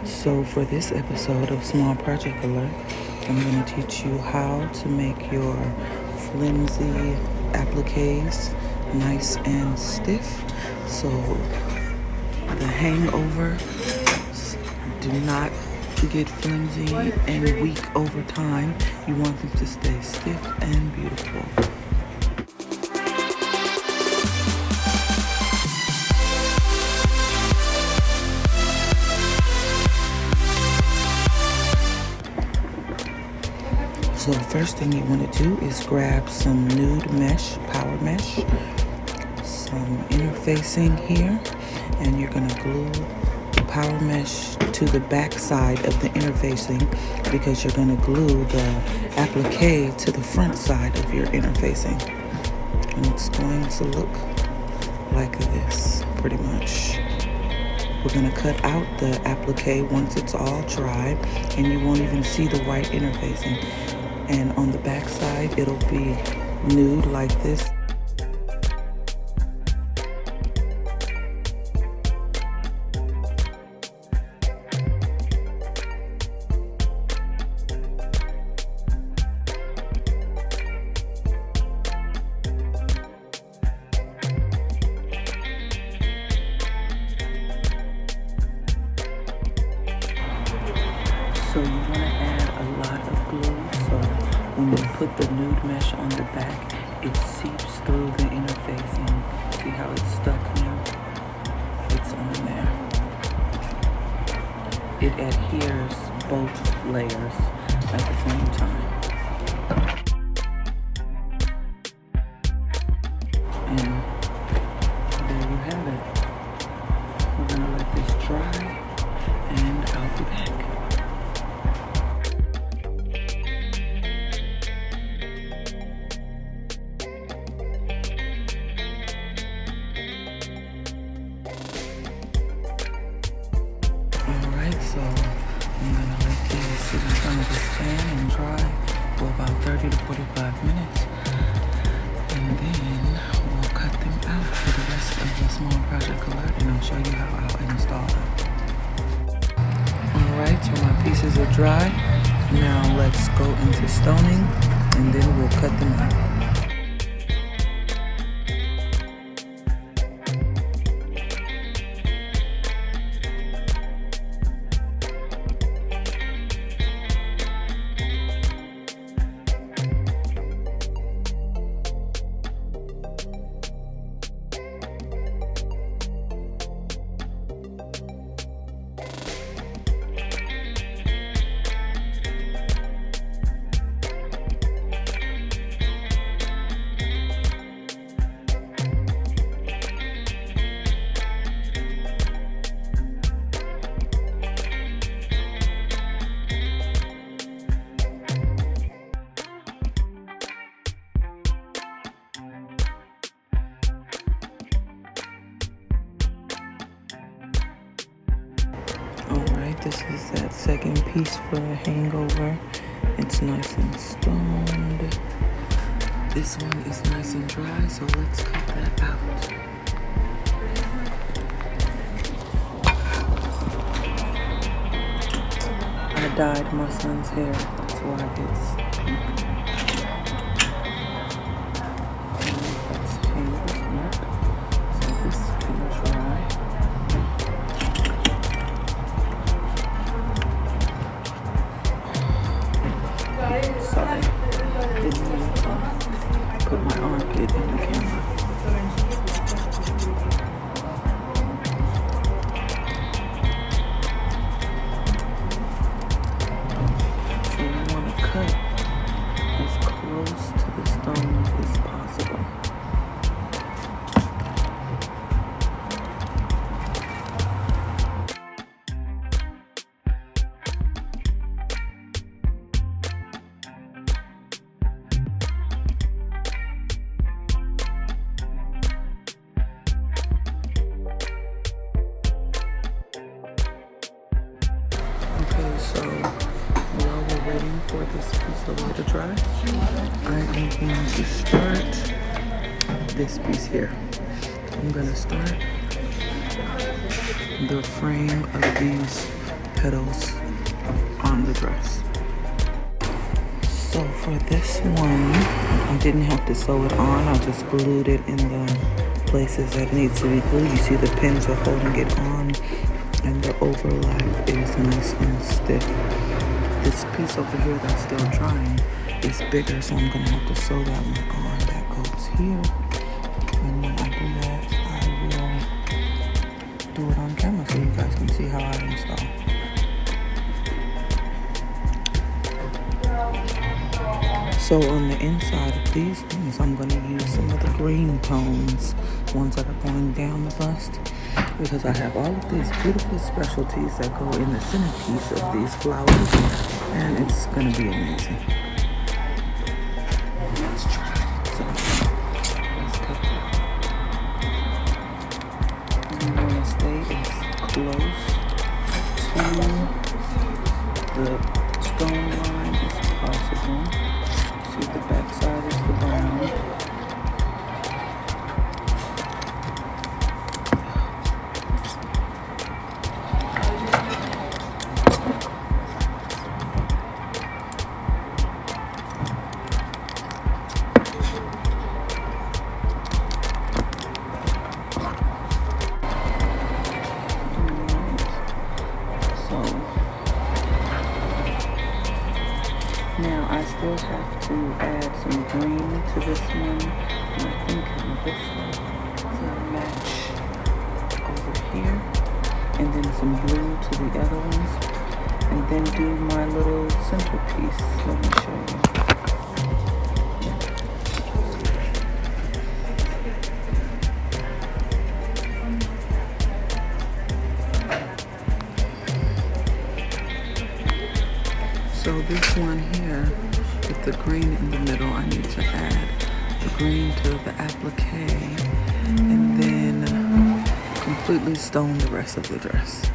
So for this episode of Small Project Alert, I'm going to teach you how to make your flimsy appliques nice and stiff. So the hangover do not get flimsy and weak over time. You want them to stay stiff and beautiful. So the first thing you want to do is grab some nude mesh, power mesh, some interfacing here, and you're going to glue the power mesh to the back side of the interfacing because you're going to glue the applique to the front side of your interfacing. And it's going to look like this, pretty much. We're going to cut out the applique once it's all dry, and you won't even see the white interfacing. And on the back side, it'll be nude like this. So you want to add a lot of glue, so when you put the nude mesh on the back, it seeps through the interfacing. See how it's stuck now? It's on there. It adheres both layers at the same time. And there you have it. We're going to let this dry, and I'll be back. So I'm going to let these sit in front of this fan and dry for about 30 to 45 minutes. And then we'll cut them out for the rest of the Small Project Alert, and I'll show you how I'll install them. Alright, so my pieces are dry. Now let's go into stoning, and then we'll cut them out. Alright, this is that second piece for a hangover. It's nice and stoned. This one is nice and dry, so let's cut that out. I dyed my son's hair, that's why it's pink. Let's hang this up so this can dry. Sorry, didn't mean to put my armpit in the camera. So you want to cut as close to the stones as possible. So while we're waiting for this piece of wood to dry, I am going to start this piece here. I'm going to start the frame of these petals on the dress. So for this one, I didn't have to sew it on. I just glued it in the places that needs to be glued. You see the pins are holding it on, and the overlap is nice and stiff. This piece over here that's still drying is bigger, so I'm gonna have to sew that one on. That goes here, and when I do that, I will do it on camera so you guys can see how I install. So on the inside of these ones, I'm going to use some of the green tones, ones that are going down the bust, because I have all of these beautiful specialties that go in the centerpiece of these flowers, and it's going to be amazing. Let's try it. So let's cut that. And you want to stay as close to the stone line as possible. See, the back side is the brown. Now I still have to add some green to this one, and I think this one to match over here, and then some blue to the other ones, and then do my little centerpiece. Let me show you. So this one here, with the green in the middle, I need to add the green to the applique, and then completely stone the rest of the dress.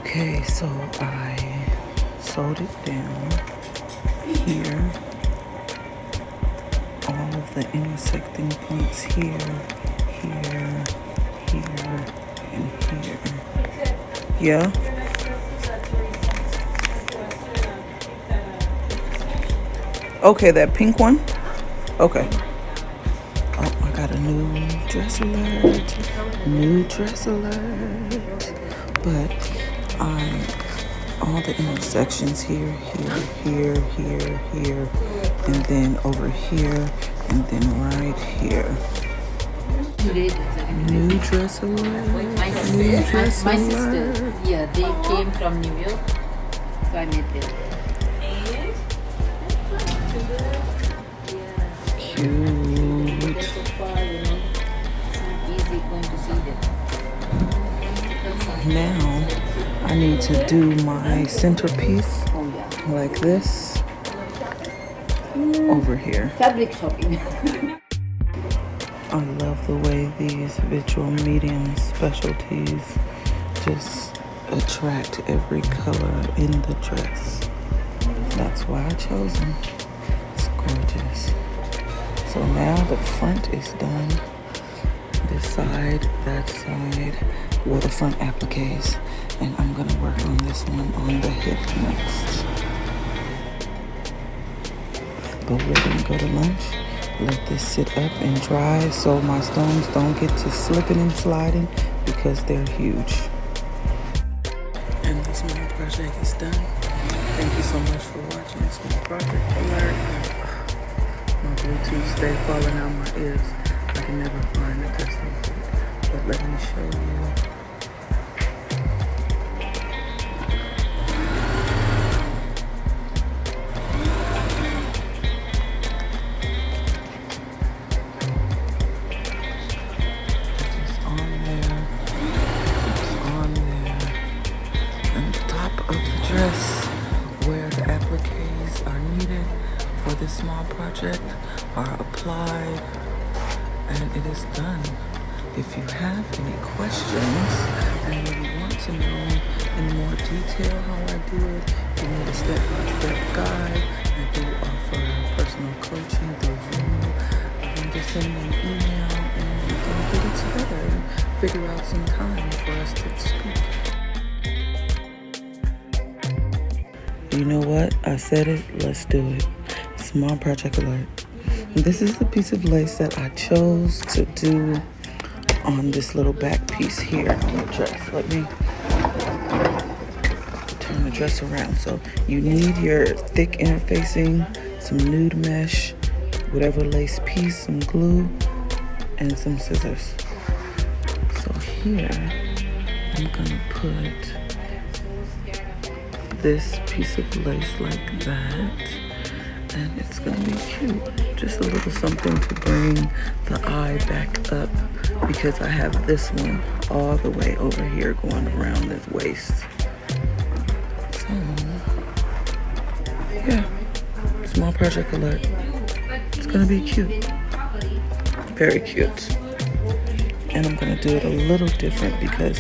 Okay, so I sewed it down here, all of the intersecting points here, here, here, and here. Yeah? Okay, that pink one? Okay. Oh, I got a new dress alert. New dress alert. But all the intersections here, here, and then over here, and then right here. New dress alert. New dress my alert. sister, yeah, they came from New York, so I met them. Cute. So far, it's not easy going to see them. Now I need to do my centerpiece Oh yeah. like this. over here. Fabric shopping. I love the way these visual medium specialties just attract every color in the dress. That's why I chose them. It's gorgeous. So now the front is done. This side, that side, well, the front appliques. And I'm gonna work on this one on the hip next. But we're gonna go to lunch. Let this sit up and dry so my stones don't get to slipping and sliding because they're huge. And this small project is done. Thank you so much for watching. Small project alert. My Bluetooth stay falling out my ears. I can never find a custom fit. But let me show you. Where the appliques are needed for this small project are applied, and it is done. If you have any questions and you want to know in more detail how I do it, you need a step-by-step guide. I do offer personal coaching through Zoom. Just send me an email and we can get it together and figure out some time for us to speak. You know what? I said it. Let's do it. Small project alert. This is the piece of lace that I chose to do on this little back piece here on the dress. Let me turn the dress around. So you need your thick interfacing, some nude mesh, whatever lace piece, some glue, and some scissors. So here, I'm gonna put this piece of lace like that, and it's gonna be cute. Just a little something to bring the eye back up because I have this one all the way over here going around this waist. So yeah, small project alert. It's gonna be cute, very cute. And I'm gonna do it a little different because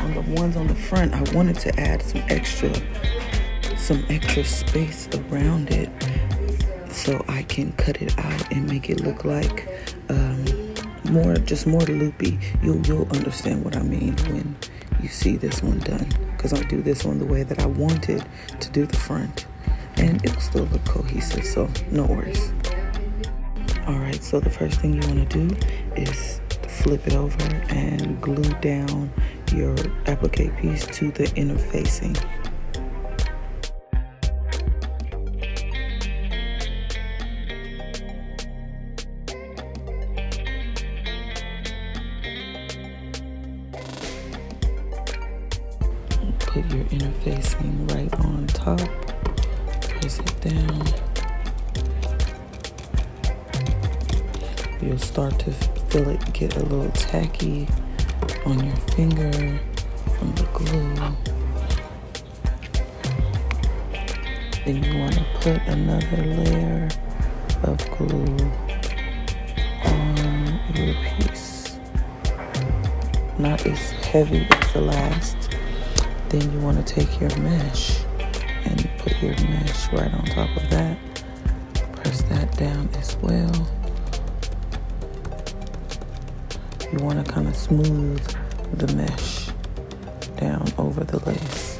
on the ones on the front, I wanted to add some extra space around it so I can cut it out and make it look like more loopy. You'll understand what I mean when you see this one done, because I'll do this one the way that I wanted to do the front, and it'll still look cohesive, so no worries. All right, so the first thing you want to do is flip it over and glue down your applique piece to the inner facing. Put your inner facing right on top, press it down. You'll start to feel it get a little tacky on your finger from the glue. Then you want to put another layer of glue on your piece. Not as heavy as the last. Then you want to take your mesh and put your mesh right on top of that. Press that down as well. You want to kind of smooth the mesh down over the lace.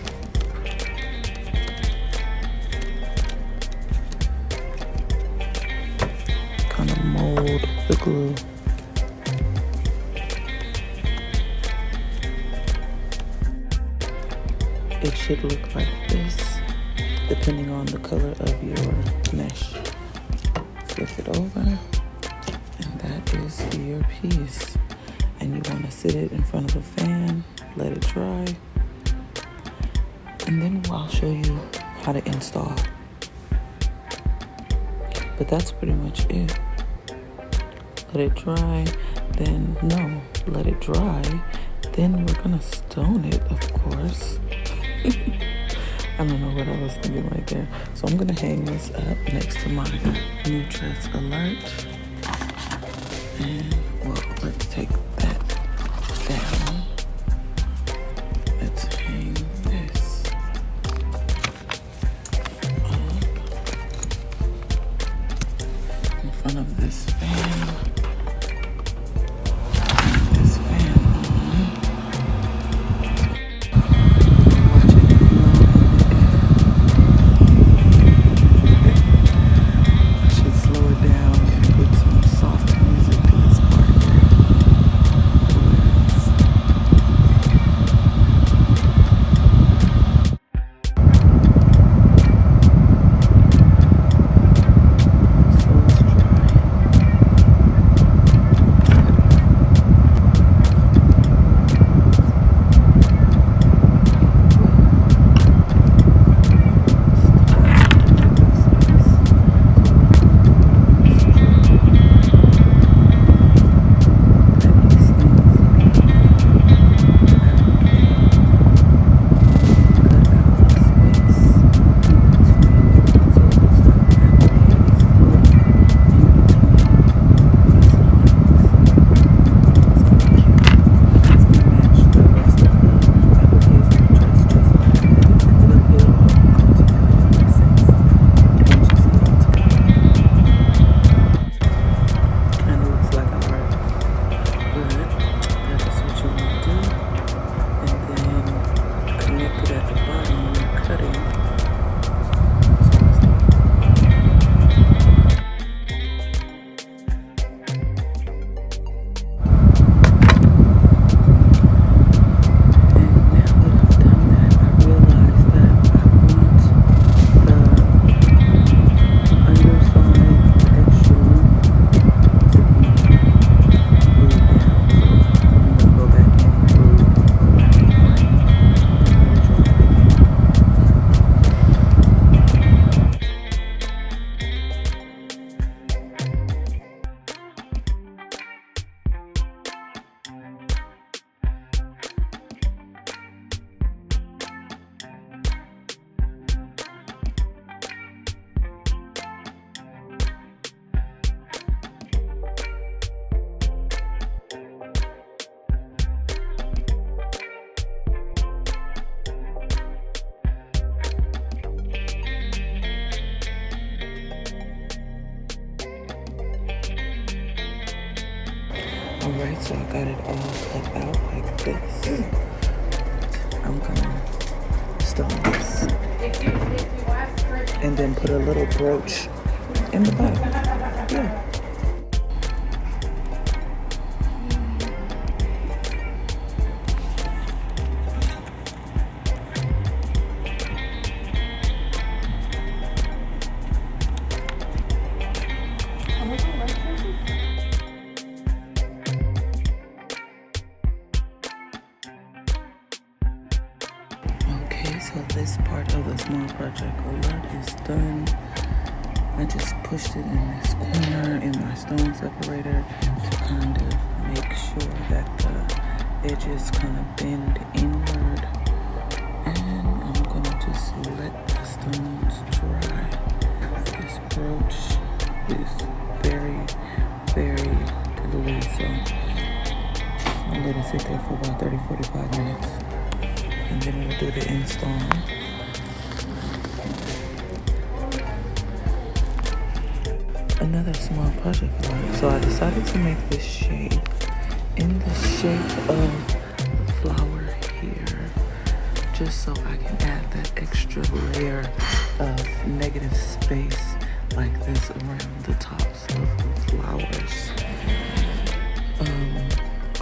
Kind of mold the glue. It should look like this, depending on the color of your mesh. Flip it over, and that is your piece. And you want to sit it in front of a fan, let it dry, and then I'll show you how to install. But that's pretty much it. Let it dry, then no, let it dry, then we're gonna stone it, of course. I don't know what I was thinking right there. So I'm gonna hang this up next to my new dress alert. And well, let's take that down. Let's hang this up in front of this fan. This fan on. Watch it blow in the air. I should slow it down and put some soft music to this part here. So it's dry. Alright, so I got it all cut out like this. I'm gonna stone this. And then put a little brooch in the bottom. Yeah. So this part of the small project alert is done. I just pushed it in this corner in my stone separator to kind of make sure that the edges kind of bend inward. And I'm gonna just let the stones dry. This brooch is very, very gluey, so I'll let it sit there for about 30-45 minutes. And then we'll do the install. Another small project. So I decided to make this shape in the shape of the flower here, just so I can add that extra layer of negative space like this around the tops of the flowers.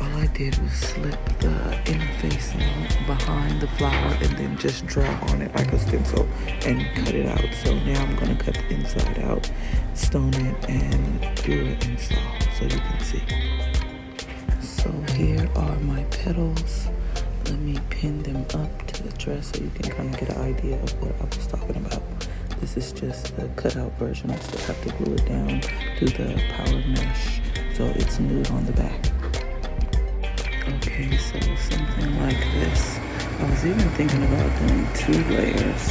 All I did was slip the interfacing behind the flower and then just draw on it like a stencil and cut it out. So now I'm gonna cut the inside out, stone it, and do an install so you can see. So here are my petals. Let me pin them up to the dress so you can kind of get an idea of what I was talking about. This is just the cutout version. I still have to glue it down to the power mesh so it's nude on the back. Okay, so something like this. I I was even thinking about doing 2 layers.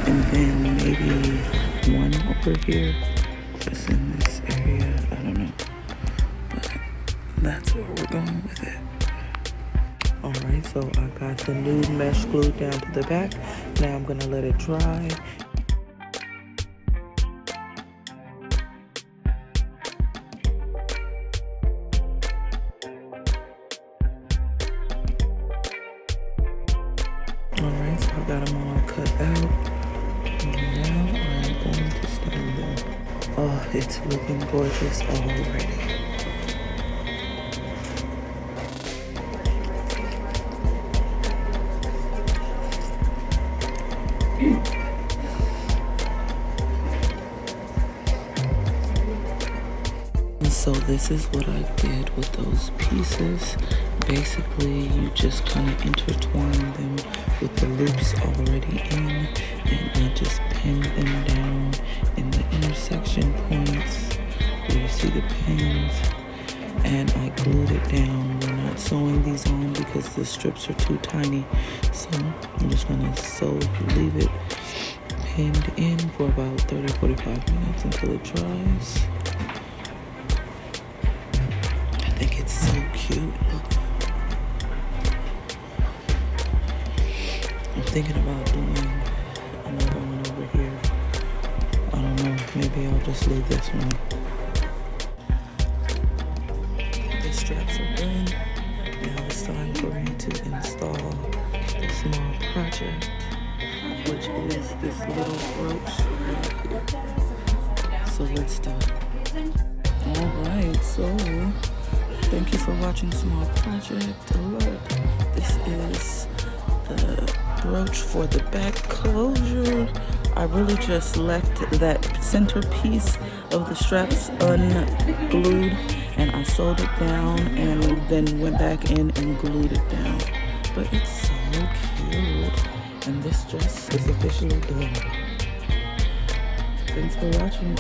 And then maybe 1 over here, just in this area. I don't know. But that's where we're going with it. Alright, so I got the nude mesh glued down to the back. Now I'm gonna let it dry. Alright, so I got them all cut out. And now I'm going to stand them. Oh, it's looking gorgeous already. And so this is what I did with those pieces. Basically, you just kind of intertwine them with the loops already in, and I just pinned them down in the intersection points where you see the pins, and I glued it down. We're not sewing these on because the strips are too tiny, so I'm just gonna leave it pinned in for about 30-45 minutes until it dries. I think it's so cute. Look. I'm thinking about doing another one over here. I don't know, maybe I'll just leave this one. The straps are done. Now it's time for me to install the small project, which is this little brooch right here. So let's do it. Alright, so thank you for watching Small Project. Look, this is the brooch for the back closure. I really just left that center piece of the straps unglued, and I sewed it down and then went back in and glued it down. But it's so cute. And this dress is officially done. Thanks for watching.